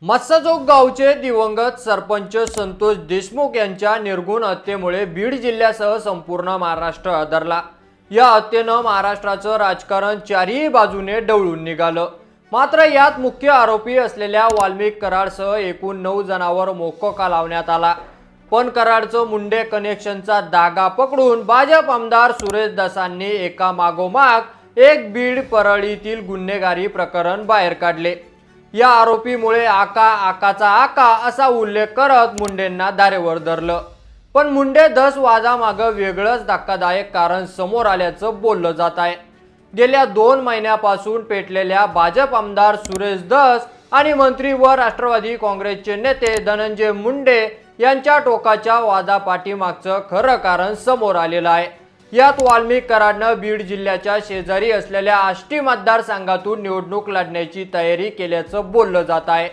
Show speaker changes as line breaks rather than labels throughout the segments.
मत्स्यचौक गावचे दिवंगत सरपंच संतोष देशमुख यांच्या निर्गुण हत्येमुळे बीड जिल्ह्यासह संपूर्ण महाराष्ट्र हादरला। या हत्येने महाराष्ट्राचं राजकारण चारही बाजूने ढवळून निघालं। मात्र यात मुख्य आरोपी असलेल्या वाल्मिक कराडसह एकूण 9 जणांवर मोक्का लावण्यात आला। पण कराडचं मुंडे कनेक्शनचा धागा पकडून भाजप आमदार सुरेश धसांनी एका मागोमाग एक बीड परळीतील गुन्हेगारी प्रकरण बाहेर काढले। या आरोपीमुळे आकाचा आका असा उल्लेख करत मुंडेंना धारेवर धरलं। पण मुंडे धस वादामागे वेगळंच धक्कादायक कारण समोर आल्याचं बोललं जात आहे। गेल्या 2 महिन्यापासून पेटलेल्या भाजप आमदार सुरेश धस आणि मंत्री व राष्ट्रवादी काँग्रेसचे नेते धनंजय मुंडे यांच्या टोकाच्या वादापाठीमागचं खरं कारण समोर आलेलं आहे। यात वाल्मिक कराडनं बीड जिल्ह्याच्या शेजारी असलेल्या आष्टी मतदारसंघातून निवडणूक लढण्याची तयारी केल्याचं बोललं जात आहे।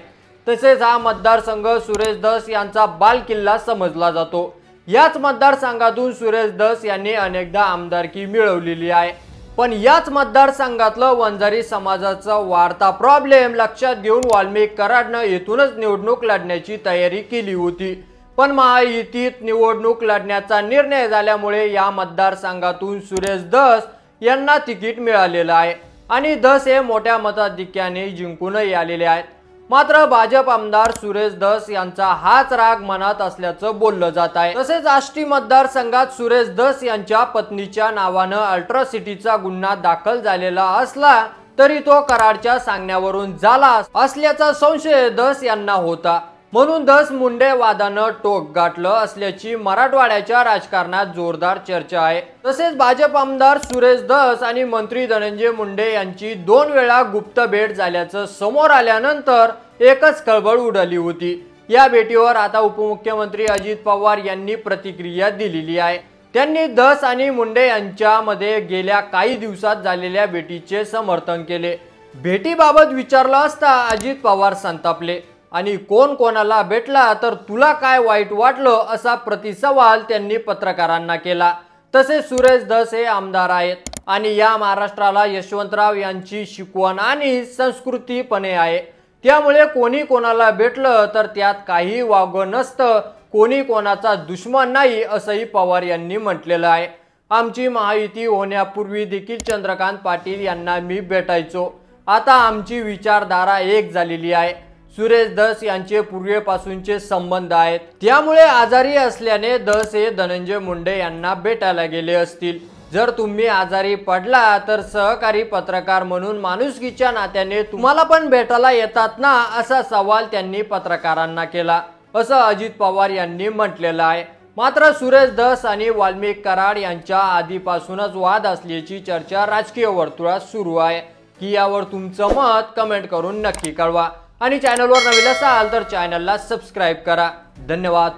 तसेच हा मतदारसंघ सुरेश धस यांचा बालकिल्ला समजला जातो। याच मतदारसंघातून सुरेश धस यांनी अनेकदा आमदारकी मिळवलेली आहे। पण याच मतदारसंघातलं वंजारी समाजाचा वाढता प्रॉब्लेम लक्षात घेऊन वाल्मिक कराडनं येथूनच निवडणूक लढण्याची तयारी केली होती। पण महायुतीत निवडणूक लढण्याचा निर्णय झाल्यामुळे या मतदारसंघातून सुरेश धस यांना तिकीट मिळालेलं आहे आणि धस हे मोठ्या मताधिक्याने जिंकूनही आलेले आहेत। मात्र भाजप आमदार सुरेश धस यांचा हाच राग मनात असल्याचं बोललं जात आहे। तसेच आष्टी मतदारसंघात सुरेश धस यांच्या पत्नीच्या नावानं अल्ट्रासिटीचा गुन्हा दाखल झालेला असला तरी तो कराडच्या सांगण्यावरून झाला असल्याचा संशय धस यांना होता। म्हणून धस मुंडे वादानं टोक गाठलं असल्याची मराठवाड्याच्या राजकारणात जोरदार चर्चा आहे। तसेच भाजप आमदार सुरेश धस आणि मंत्री धनंजय मुंडे यांची 2 वेळा गुप्त भेट झाल्याचं समोर आल्यानंतर एकच खळबळ उडाली होती। या भेटीवर आता उपमुख्यमंत्री अजित पवार यांनी प्रतिक्रिया दिलेली आहे। त्यांनी धस आणि मुंडे यांच्यामध्ये गेल्या काही दिवसात झालेल्या भेटीचे समर्थन केले। भेटीबाबत विचारलं असता अजित पवार संतापले आणि कोण कोणाला भेटला तर तुला काय वाईट वाटलं असा प्रतिसवाल त्यांनी पत्रकारांना केला। तसेच सुरेश धस हे आमदार आहेत आणि या महाराष्ट्राला यशवंतराव यांची शिकवण आणि संस्कृतीपणे आहे। त्यामुळे कोणी कोणाला भेटलं तर त्यात काही वावगं नसतं, कोणी कोणाचा दुश्मन नाही असंही पवार यांनी म्हटलेलं आहे। आमची महायुती होण्यापूर्वी देखील चंद्रकांत पाटील यांना मी भेटायचो। आता आमची विचारधारा एक झालेली आहे। सुरेश धस यांचे पूर्वीपासूनचे संबंध आहेत, त्यामुळे आजारी असल्याने धस हे धनंजय मुंडे यांना भेटायला गेले असतील। जर तुम्ही आजारी पडला तर सहकारी पत्रकार म्हणून माणुसकीच्या नात्याने तुम्हाला पण भेटायला येतात ना असा सवाल त्यांनी पत्रकारांना केला, असं अजित पवार यांनी म्हटलेलं आहे। मात्र सुरेश धस आणि वाल्मिक कराड यांच्या आधीपासूनच वाद असल्याची चर्चा राजकीय वर्तुळात सुरू आहे की यावर तुमचं मत कमेंट करून नक्की कळवा आणि चॅनलवर नवीन असाल तर चॅनलला सबस्क्राइब करा। धन्यवाद।